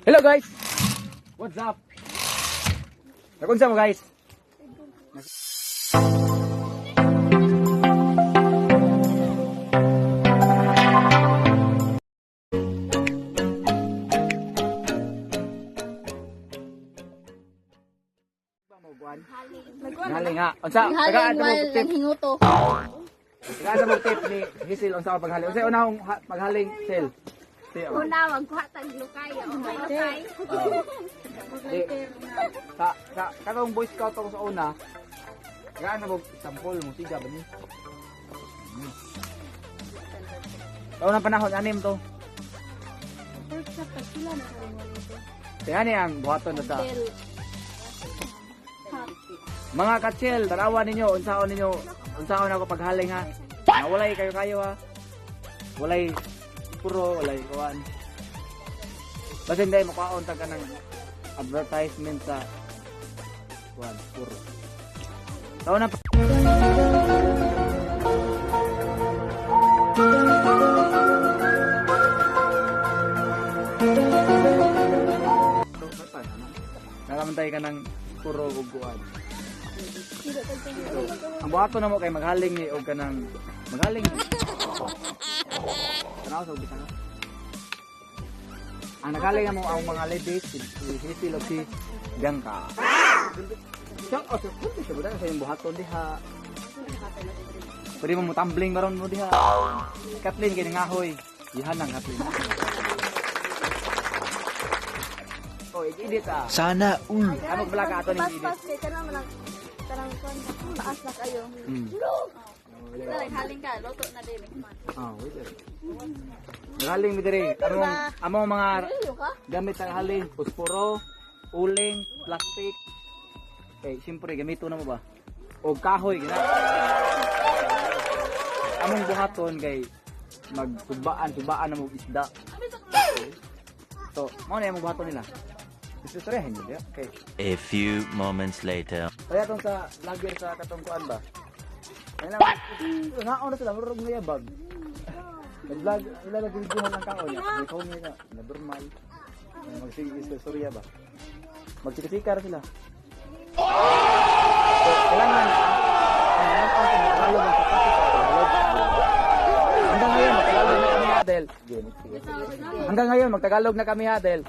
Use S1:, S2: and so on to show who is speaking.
S1: Hello guys! What's up? Nakunsa mo guys? Haling ha. Unsa? Tagaan sa mo tip.
S2: Hinguto.
S1: Tagaan sa mo tip ni Hisil unsa ka paghaling. Unsa unahong paghaling sel?
S2: Una, magkuhatag lukay. Okay.
S1: Katong boy scout ako sa una. Tagaan na mo sample mo siga ba ni? Taon ng panahon anim to. Kaya ni ang buhaton na sa mga katsel, tarawan ninyo, unsaon ako paghaling ha. Walay kayo ha. Walay puro, walay kawan. Basta hindi makaon ka ng advertisement sa kuwan, puro. Taon na nakamantay ka ng puro uguan. Ang buhato na mo kay maghaling ni og kanang maghaling. Tanaw sa ubita. Ang naghaling mo ang mga ladies, si Bianca. Siya o sa buda sa imong buhaton diha. Pwede mo tumbling maron mo diha. Kathleen kay ngahoy. Ihan ang Kathleen. Oh, edit ah.
S3: Sana all.
S1: Ano pala ka ato ni edit?
S2: Kaya ka naman karang taas na kayo. Haling ka, loto na din.
S1: Wait. Haling mi dire. Among mga gamit ang haling, posporo, uling, plastic. Okay, siyempre gamito na mo ba? O kahoy gina. Among buhaton kay magsubaan na mo isda. So, mo na yung buhaton nila. Istoryahin niyo, okay.
S3: A few moments later.
S1: Kaya tong sa lager sa katungkuan ba? Ayun na, naon na sila, marunong na yabag. Nag-vlog, ilalagay-videohan ng kaon niya. May kaon niya na normal. Mag-istorya ba? Magsikisikar sila. So, kailangan, hanggang ngayon, magtagalog na kami Adel. Hanggang ngayon, magtagalog na kami Adel.